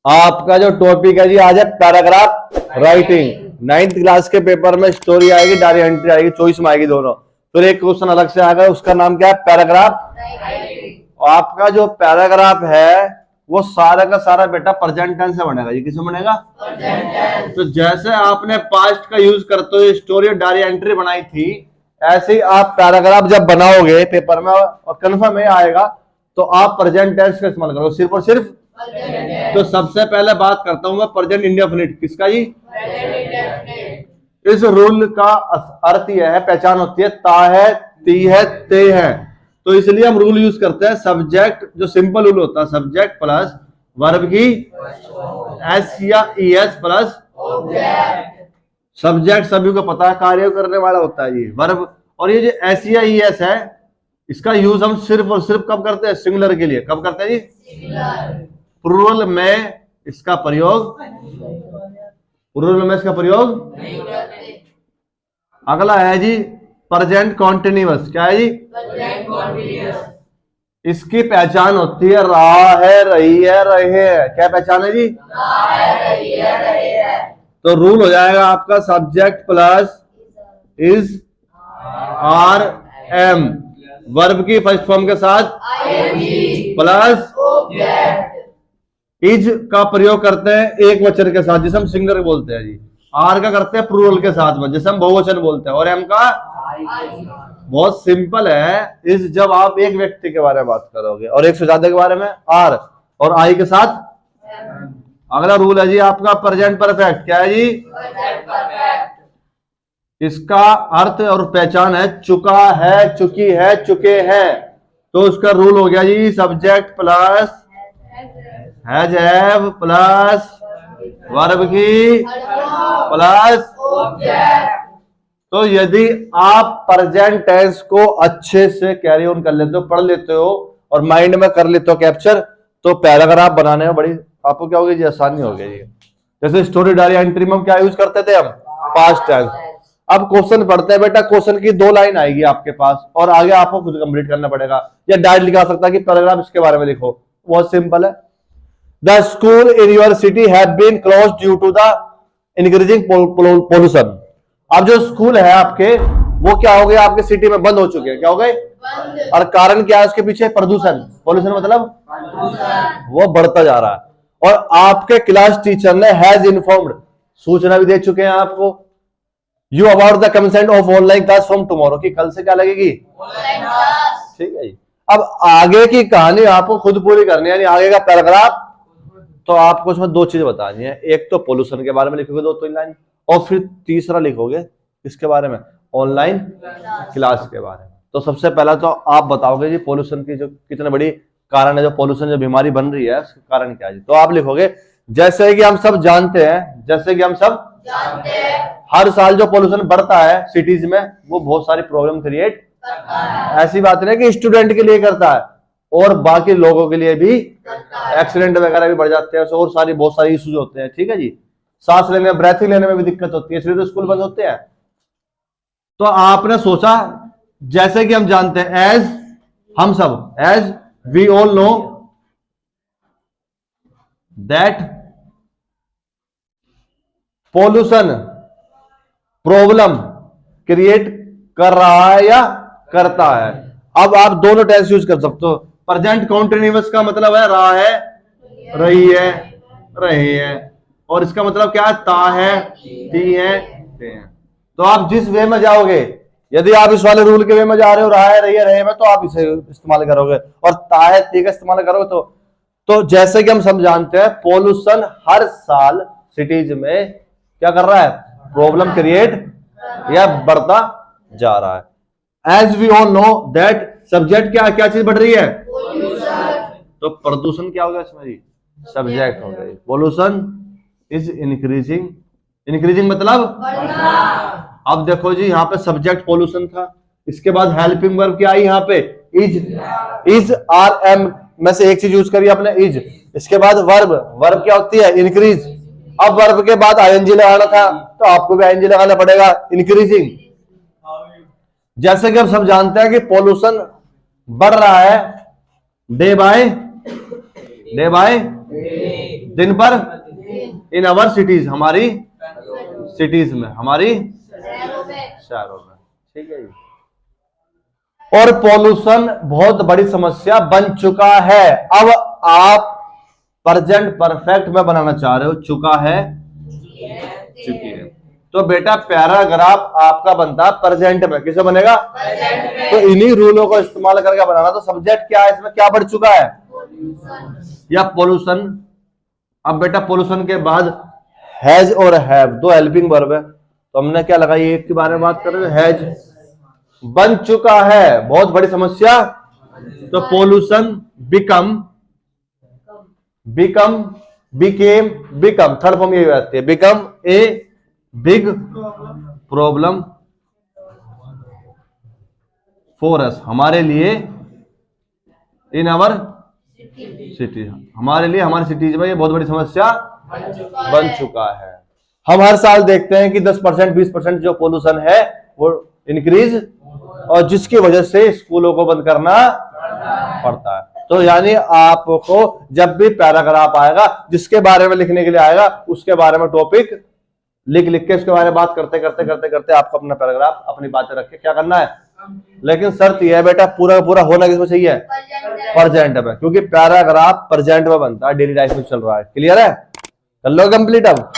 आपका जो टॉपिक है जी आज है पैराग्राफ राइटिंग। 9th क्लास के पेपर में स्टोरी आएगी, डायरी एंट्री आएगी, चॉइस में आएगी दोनों। फिर एक क्वेश्चन अलग से आएगा, उसका नाम क्या है? Paragraph writing. आपका जो पैराग्राफ है वो सारा का सारा बेटा प्रेजेंट टेंस से बनेगा। ये किसमें बनेगा? तो जैसे आपने पास्ट का यूज करते हुए स्टोरी और डायरी एंट्री बनाई थी, ऐसे ही आप पैराग्राफ जब बनाओगे पेपर में और कन्फर्म में आएगा तो आप प्रेजेंट टेंस का इस्तेमाल करोगे, सिर्फ और सिर्फ। तो सबसे पहले बात करता हूं मैं प्रेजेंट इंडेफिनिट। किसका जी? इस रूल का अर्थ यह है, पहचान होती है ता है, ती है, ते है। तो इसलिए हम रूल यूज करते हैं सब्जेक्ट, जो सिंपल रूल होता है सब्जेक्ट प्लस वर्ब की एस या ईएस प्लस सब्जेक्ट। सभी को पता है कार्य करने वाला होता है ये वर्ब। और ये जो एस या ईएस है इसका यूज हम सिर्फ और सिर्फ कब करते हैं? सिंगुलर के लिए। कब करते हैं जी? प्लूरल में इसका प्रयोग, प्लूरल में इसका प्रयोग नहीं करते। अगला है जी प्रेजेंट कॉन्टिन्यूअस। क्या है जी? Present continuous. इसकी पहचान होती है रहा है, रही है, रहे है। क्या पहचान है जी? रहा है, रही है, रहे है। तो रूल हो जाएगा आपका subject plus is are am, verb की फर्स्ट फॉर्म के साथ प्लस इज का प्रयोग करते हैं एक वचन के साथ जिसे हम सिंगुलर बोलते हैं जी। आर का करते हैं प्लूरल के साथ में जिसे हम बहुवचन बोलते हैं। और एम का बहुत सिंपल है, इस जब आप एक व्यक्ति के बारे में बात करोगे और एक से ज्यादा के बारे में आर, और आई के साथ। अगला रूल है जी आपका प्रेजेंट परफेक्ट। क्या है जी? इसका अर्थ और पहचान है चुका है, चुकी है, चुके हैं। तो उसका रूल हो गया जी subject plus has have plus verb की प्लस। तो यदि आप प्रेजेंट टेंस को अच्छे से कैरी ऑन कर लेते हो, पढ़ लेते हो और माइंड में कर लेते हो कैप्चर, तो पैराग्राफ बनाने में बड़ी आपको क्या होगी जी? आसानी हो गई। जैसे स्टोरी डायरी एंट्री में हम क्या यूज करते थे? हम पास्ट टेंस। अब क्वेश्चन पढ़ते हैं बेटा, क्वेश्चन की 2 लाइन आएगी आपके पास और आगे आपको खुद कंप्लीट करना पड़ेगा। या डायरेक्ट लिखा सकता है कि पैराग्राफ इसके बारे में लिखो। बहुत सिंपल है। The school in your city have been closed due to the increasing pollution. अब जो स्कूल है आपके वो क्या हो गए? आपके सिटी में बंद हो चुके हैं। क्या हो गए? और कारण क्या है उसके पीछे? प्रदूषण। पोल्यूशन मतलब वो बढ़ता जा रहा है। और आपके क्लास टीचर ने हैज इन्फॉर्म्ड, सूचना भी दे चुके हैं आपको, you about the consent of online class from tomorrow, की कल से क्या लगेगी? Online class. ठीक है जी। अब आगे की कहानी आपको खुद पूरी करनी है, यानी आगे का पैराग्राफ। तो आपको उसमें 2 चीज बतानी है। एक तो पोल्यूशन के बारे में लिखोगे 2-3 लाइन, और फिर तीसरा लिखोगे इसके बारे में, ऑनलाइन क्लास के बारे में। तो सबसे पहला तो आप बताओगे जी पोल्यूशन की जो कितने बड़ी कारण है, जो पोल्यूशन जो बीमारी बन रही है उसका कारण क्या है। तो आप लिखोगे जैसे कि हम सब जानते हैं, जैसे कि हम सब जानते हैं हर साल जो पोल्यूशन बढ़ता है सिटीज में वो बहुत सारी प्रॉब्लम क्रिएट करता है। ऐसी बात नहीं कि स्टूडेंट के लिए करता है, और बाकी लोगों के लिए भी एक्सीडेंट वगैरह भी बढ़ जाते हैं और सारी बहुत सारी इश्यूज होते हैं। ठीक है जी। सांस लेने में, ब्रेथिंग लेने में भी दिक्कत होती है, इसलिए तो स्कूल बंद होते हैं। तो आपने सोचा जैसे कि हम जानते हैं, एज हम सब, as we all know that pollution problem create कर रहा है या करता है। अब आप दोनों टेंस यूज कर सकते हो। प्रेजेंट कॉन्टिन्यूअस का मतलब है रहा है, रही है, रहे है। और इसका मतलब क्या है? ता है, ती है, ते है। तो आप जिस वे में जाओगे, यदि आप इस वाले रूल के वे में जा रहे हो, रहा है, रही है, रहे में, तो आप इसे इस्तेमाल करोगे। और ता है, ती का इस्तेमाल करोगे तो जैसे कि हम सब जानते हैं पोल्यूशन हर साल सिटीज में क्या कर रहा है? प्रॉब्लम क्रिएट या बढ़ता जा रहा है। As we all know that subject क्या क्या चीज बढ़ रही है? तो प्रदूषण क्या होगा इसमें जी? सब्जेक्ट हो गया। पोल्यूशन इज इंक्रीजिंग, इंक्रीजिंग मतलब बढ़ना। अब देखो जी यहाँ पे सब्जेक्ट पोल्यूशन था, इसके बाद हेल्पिंग वर्ब क्या आई यहाँ पे? इज आर एम में से एक चीज यूज करिए आपने, इज। इसके बाद वर्ब, वर्ब क्या होती है? इंक्रीज। अब वर्ब के बाद आईएनजी लगाना था तो आपको भी आईएनजी लगाना पड़ेगा, इंक्रीजिंग। जैसे कि हम सब जानते हैं कि पोल्यूशन बढ़ रहा है डे बाय दिन पर, इन अवर सिटीज, हमारी सिटीज में, हमारी शहरों में। ठीक है जी। और पॉल्यूशन बहुत बड़ी समस्या बन चुका है। अब आप प्रेजेंट परफेक्ट में बनाना चाह रहे हो, चुका है, चुकी है। तो बेटा पैराग्राफ आपका बनता प्रेजेंट में, किसे बनेगा? तो इन्हीं रूलों को इस्तेमाल करके बनाना। तो सब्जेक्ट क्या है इसमें, क्या बढ़ चुका है? या पोल्यूशन। अब बेटा पोल्यूशन के बाद हैज और हैव दो हेल्पिंग वर्ब है, तो हमने क्या लगाई, एक के बारे में बात कर रहे हैं, हैज। बन चुका है बहुत बड़ी समस्या, तो pollution become, become, became, become, third form यही आती है, become a big problem for us, हमारे लिए, इन आवर सिटी, हमारे लिए, हमारी सिटीज में ये बहुत बड़ी समस्या बन चुका है। हम हर साल देखते हैं कि 10% 20% जो पोल्यूशन है वो इंक्रीज, और जिसकी वजह से स्कूलों को बंद करना पड़ता है। तो यानी आपको जब भी पैराग्राफ आएगा, जिसके बारे में लिखने के लिए आएगा, उसके बारे में टॉपिक लिख लिख के उसके बारे में बात करते करते करते करते आपको अपना पैराग्राफ, अपनी बातें रख के क्या करना है। लेकिन शर्त यह है बेटा, पूरा पूरा होना किसमें चाहिए? प्रेजेंट में, क्योंकि पैराग्राफ प्रेजेंट में बनता है, डेली लाइफ में चल रहा है। क्लियर है? कर लो कंप्लीट अब।